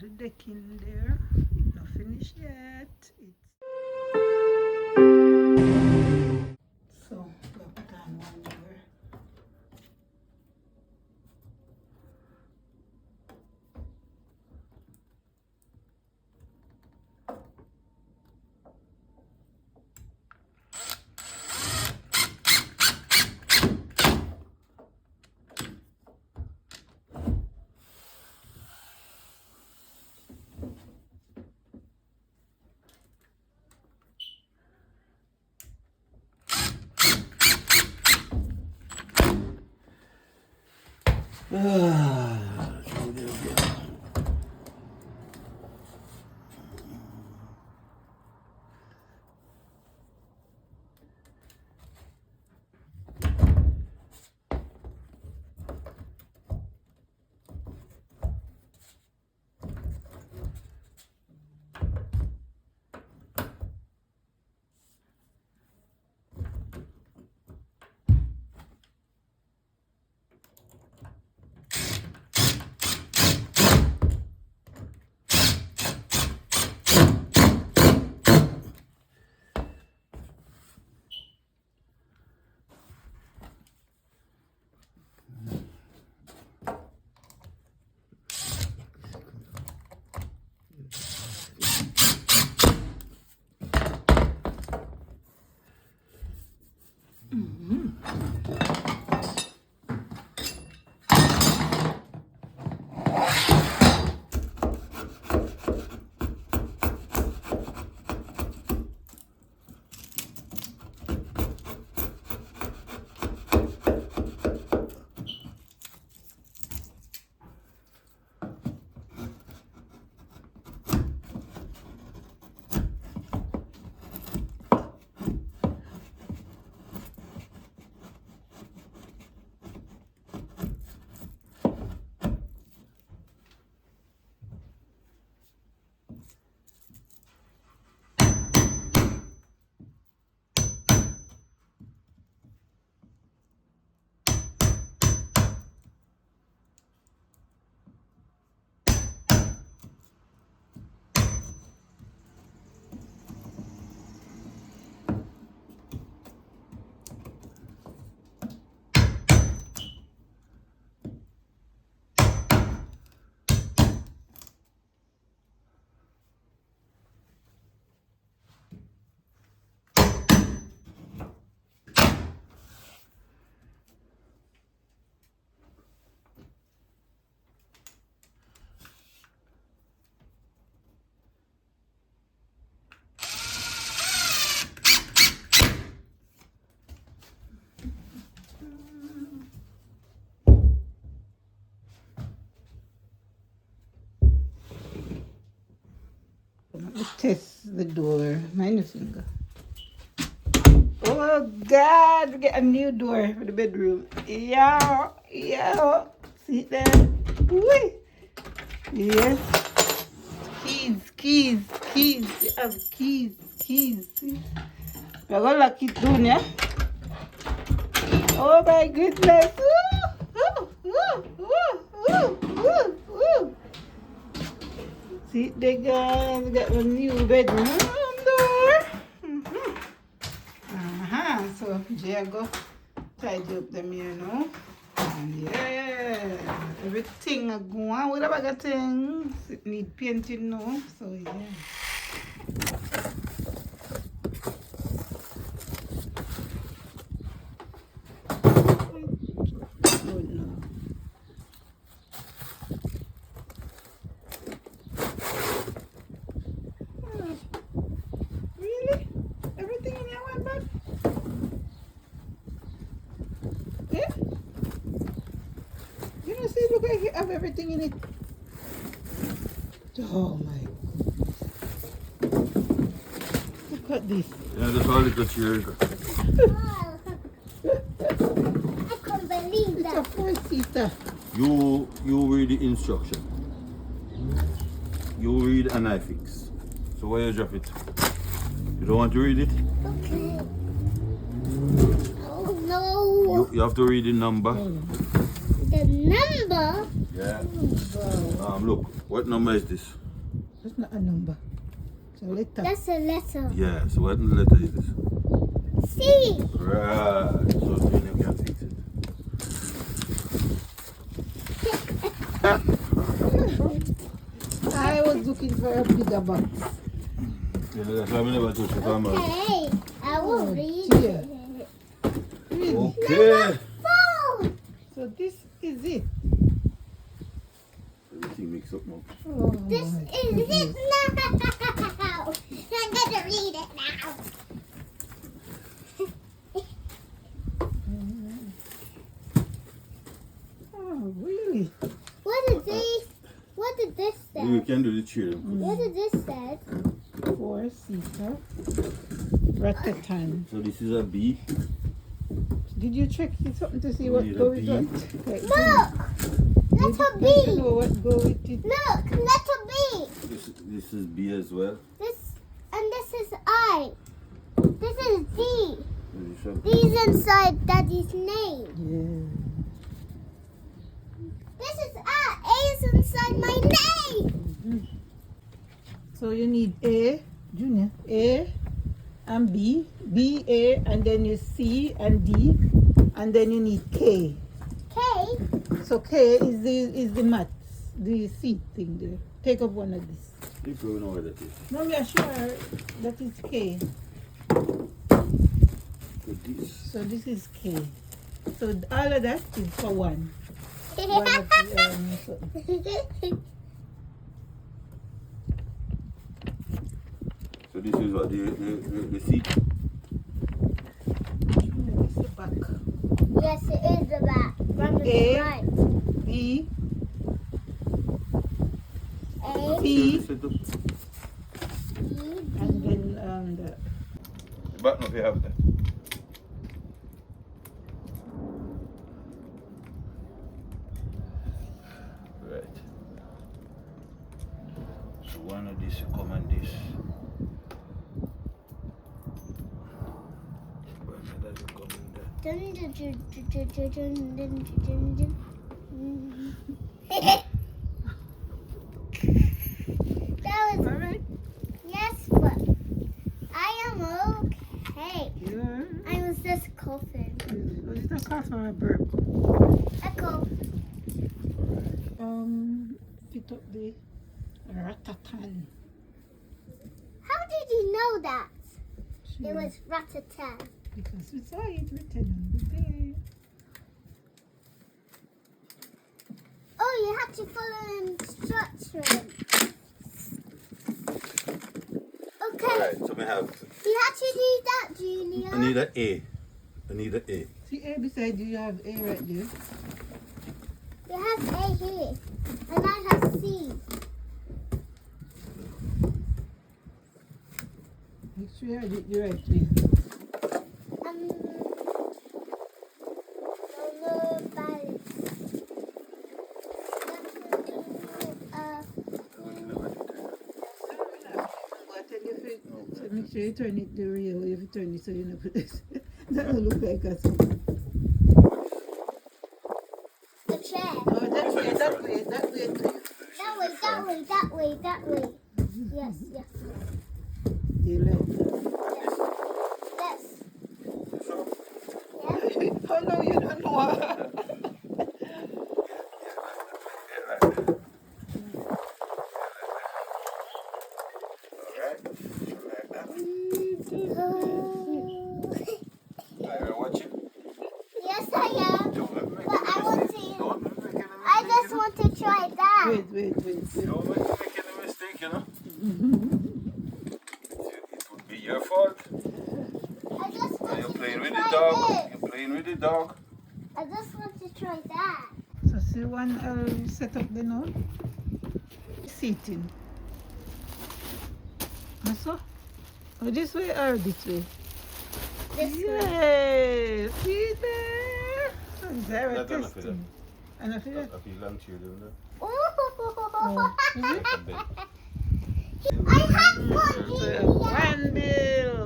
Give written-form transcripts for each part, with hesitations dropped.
the decking there. It's not finished yet. So we'll put on one door. Let's test the door. Mind your finger. Oh God, we get a new door for the bedroom. Yeah, yeah. See it there? Whee. Yes. Keys. We have keys. We're gonna lock it down, yeah? Oh my goodness. See it there, guys. We got a new bedroom door. So Jay go tidy up them here now. And yeah, everything are going with a bag of things. It need painting now. So yeah. Oh no. Really? Everything in your one bag? Yeah? You know, see, look, I have everything in it. Oh my. Look at this. Yeah, that's all it got here. I can't believe It's a that. four-seater. You read the instruction. You read and I fix. So why you drop it? You don't want to read it? Okay. Oh no. You have to read the number. Oh, no. the number. Yeah. Wow. Look, what number is this? That's not a number. It's a letter. That's a letter. Yeah, so what letter is this? C. Right, so Junior can fix it. I was looking for a bigger box. Yeah, that's why I never touch the camera. Okay, I will Oh, read dear. it. Really? Okay. 4. So this is it. Everything mixed up now. Oh, This my is goodness. it now. I'm going to read it now. Oh, really? What did this say? You can do the chair. What did this say? 4-seater. Rattan. So this is a B. Did you check something to see what Need a go with B. what? Like, Look! Letter you don't B. know what go with it. Look, letter B. This is B as well. This and this is I. This is D. Is it sure? D's inside Daddy's name. Yeah. This is A is inside my name. So you need A, Junior, A and B, B, A, and then you C and D, and then you need K. K. So K is the maths, the C thing there. Take up one of these. You probably know what that is. No, me sure that is K. So this. So this is K. So all of that is for one. One of the, something. So this is what the seat. This is the back. Yes, it is the back. From the A. front. B, A. C, Set up. and then the Back now if you have that. Right. So one of these come and this. One of that will come in there. Dun, dun, dun, dun, dun, dun, dun, dun, dun. That was alright. yes, but I am okay. Yeah. I was just coughing. Was it a cough or a burp? Echo. Fit up the ratatan. How did you know that? Sure. It was rat-a-tat. Because we saw it written on the bed. Oh, you have to follow instructions. Okay. Alright, so we have. You have to do that, Junior. I need an A. I need an A. See A beside you, you have A right there. You have A here. And I have C. Make sure you have it the right way. Follow balance. So make sure you turn it the real way. If you turn it so you know put this. That will look like a song. The chair. Oh, that way, that way, that way too. That way, that way, that way, that way. Yes, yes, You like yes. that? Yes. Oh no, you don't know. Yes, I am. But I want to. I just want to try that. Wait. Don't make any mistake, you know. It would be your fault. I just want You're to playing with the try dog. this. You're playing with the dog. I just want to try that. So see one I'll set up the now. Seating. So, oh, this way or this way? This way. Yes, see there. So very That's enough of testing. Enough of that? I feel long chair doing that. Oh. Is it? A bed. I have one So here. one bill.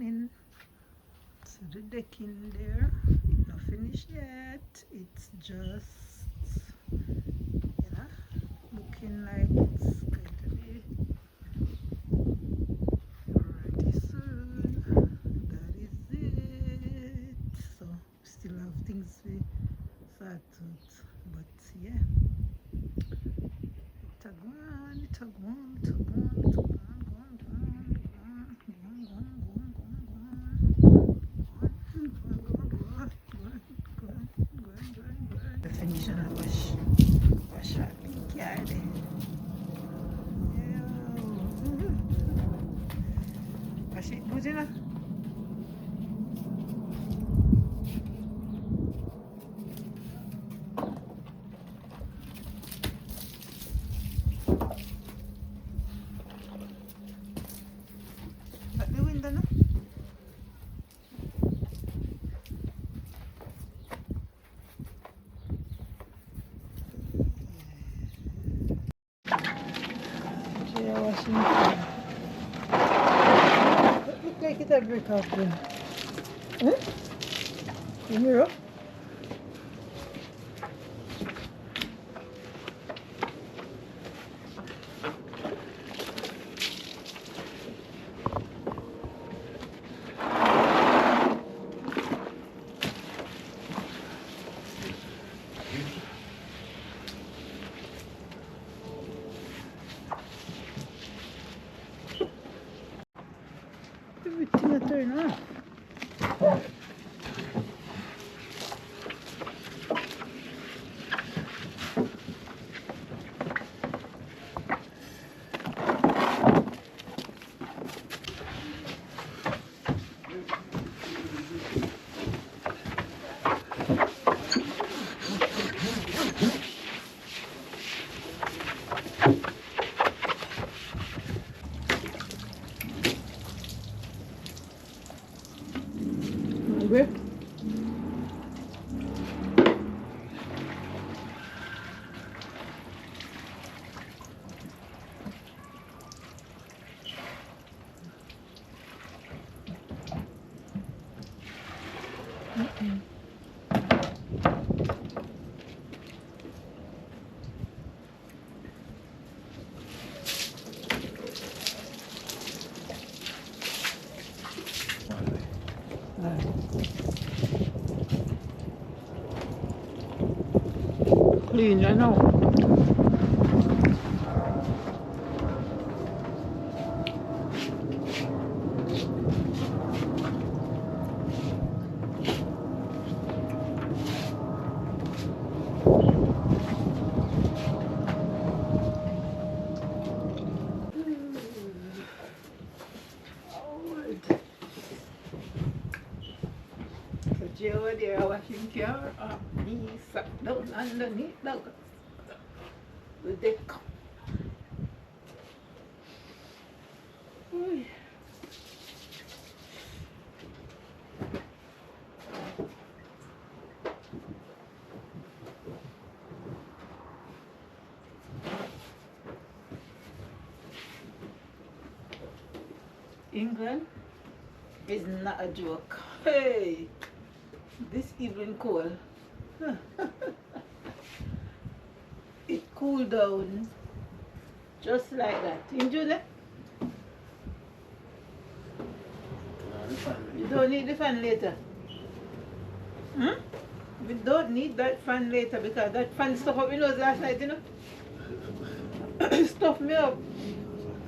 coming. So the decking there, not finished yet. It's just, looking like it's going to be ready soon. That is it. So still have things to sort out, but yeah. It's a go on, it's a go on, it's a go on, it's a go on, go on, go on, go on, go on, go on, go on, go on, go on. Finish and wash out the yard. Wash it good enough. But the window no? Yeah, washing machine. It look like it a break off then. Eh? The mirror? Everything I turn on. Hungry? Clean, I know. So Joe over there washing car up, he sat down underneath the deck. Oy. England is not a joke. Hey, this evening cold. It cooled down just like that. Enjoy that? You don't need the fan later. Hmm? We don't need that fan later because that fan stuck up my nose last night, you know? Stuff me up.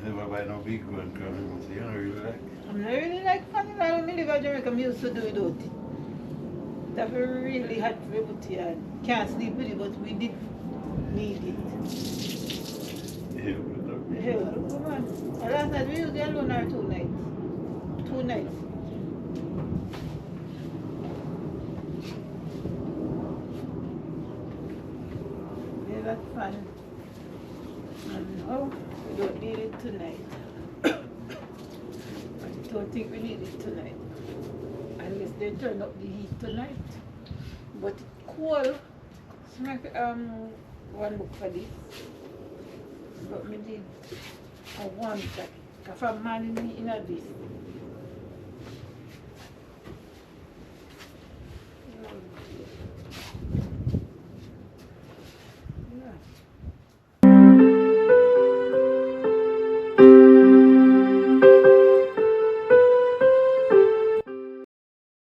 Never buy no big one because you don't really like. I'm not really like fan. When I live in Jamaica, I used to do it without it. That we really had to put it and can't sleep with it, but we did need it. Hell, come on. And last night we used it alone or 2 nights. 2 nights. Yeah, that's fun. And no, we don't need it tonight. I don't think we need it tonight. Unless they turn up the heat tonight. But it's cold. So make one look for this. But me did a warm jacket. Because I'm man in this.